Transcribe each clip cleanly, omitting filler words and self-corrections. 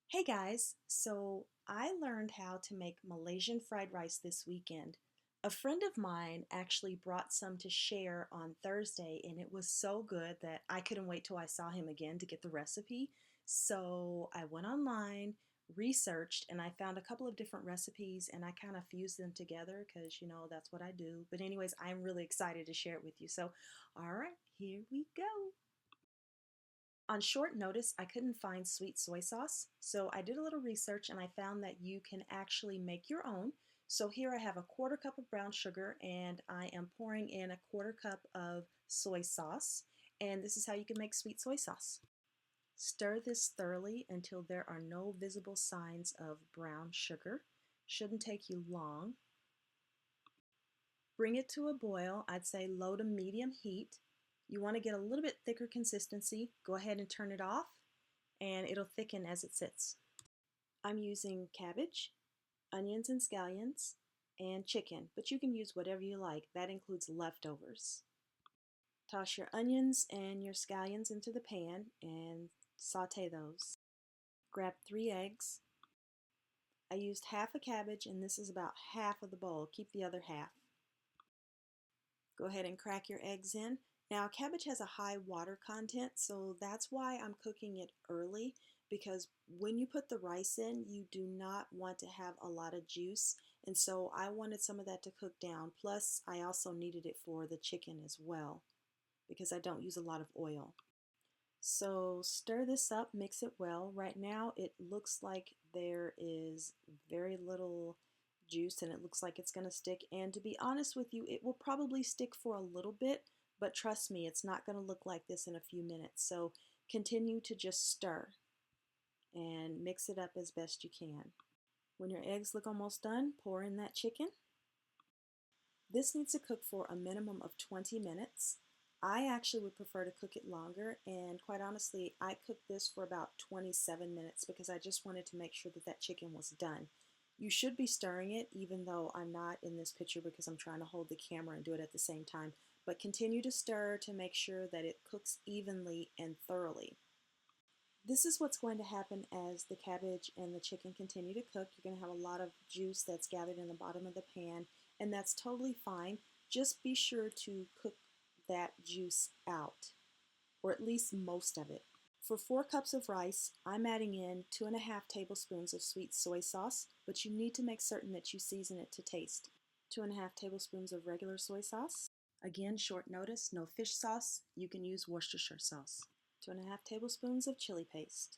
Hey guys, so I learned how to make Malaysian fried rice this weekend. A friend of mine actually brought some to share on Thursday, and it was so good that I couldn't wait till I saw him again to get the recipe. So I went online, researched, and I found a couple of different recipes and I kind of fused them together because, that's what I do. But, anyways, I'm really excited to share it with you. So, all right, here we go. On short notice, I couldn't find sweet soy sauce, so I did a little research and I found that you can actually make your own. So here I have a quarter cup of brown sugar and I am pouring in a quarter cup of soy sauce. And this is how you can make sweet soy sauce. Stir this thoroughly until there are no visible signs of brown sugar. Shouldn't take you long. Bring it to a boil, I'd say low to medium heat. You want to get a little bit thicker consistency. Go ahead and turn it off and it'll thicken as it sits. I'm using cabbage, onions and scallions, and chicken, but you can use whatever you like. That includes leftovers. Toss your onions and your scallions into the pan and saute those. Grab 3 eggs. I used half a cabbage and this is about half of the bowl. Keep the other half. Go ahead and crack your eggs in. Now, cabbage has a high water content, so that's why I'm cooking it early, because when you put the rice in, you do not want to have a lot of juice, and so I wanted some of that to cook down. Plus, I also needed it for the chicken as well, because I don't use a lot of oil. So stir this up, mix it well. Right now it looks like there is very little juice and it looks like it's going to stick. And to be honest with you, it will probably stick for a little bit, but trust me, it's not going to look like this in a few minutes. So continue to just stir and mix it up as best you can. When your eggs look almost done, pour in that chicken. This needs to cook for a minimum of 20 minutes. I actually would prefer to cook it longer, and quite honestly, I cooked this for about 27 minutes because I just wanted to make sure that that chicken was done. You should be stirring it, even though I'm not in this picture because I'm trying to hold the camera and do it at the same time, but continue to stir to make sure that it cooks evenly and thoroughly. This is what's going to happen as the cabbage and the chicken continue to cook. You're going to have a lot of juice that's gathered in the bottom of the pan, and that's totally fine. Just be sure to cook that juice out, or at least most of it. For 4 cups of rice, I'm adding in 2.5 tablespoons of sweet soy sauce, but you need to make certain that you season it to taste. 2.5 tablespoons of regular soy sauce. Again, short notice, no fish sauce. You can use Worcestershire sauce. 2.5 tablespoons of chili paste.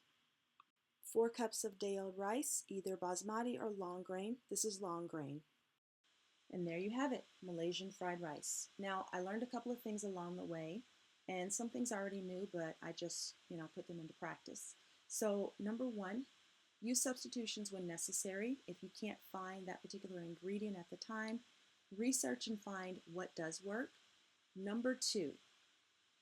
4 cups of day-old rice, either basmati or long grain. This is long grain. And there you have it, Malaysian fried rice. Now, I learned a couple of things along the way, and some things I already knew, but I just, put them into practice. So, number 1, use substitutions when necessary. If you can't find that particular ingredient at the time, research and find what does work. Number 2,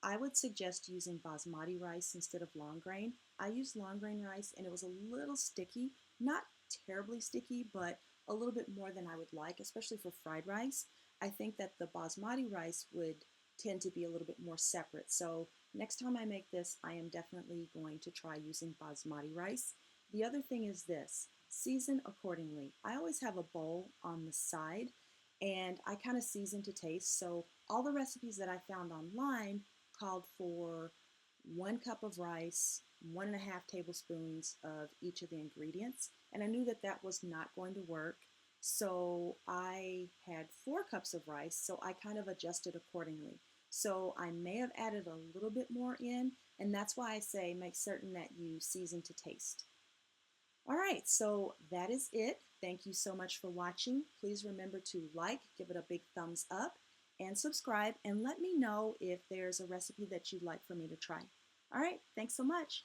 I would suggest using basmati rice instead of long grain. I used long grain rice and it was a little sticky, not terribly sticky, but a little bit more than I would like, especially for fried rice. I think that the basmati rice would tend to be a little bit more separate. So next time I make this, I am definitely going to try using basmati rice. The other thing is this, season accordingly. I always have a bowl on the side and I kind of season to taste. So all the recipes that I found online called for 1 cup of rice, 1.5 tablespoons of each of the ingredients, and I knew that that was not going to work. So I had 4 cups of rice, so I kind of adjusted accordingly. So I may have added a little bit more in, and that's why I say make certain that you season to taste. All right, so that is it. Thank you so much for watching. Please remember to like, give it a big thumbs up, and subscribe, and let me know if there's a recipe that you'd like for me to try. All right, thanks so much.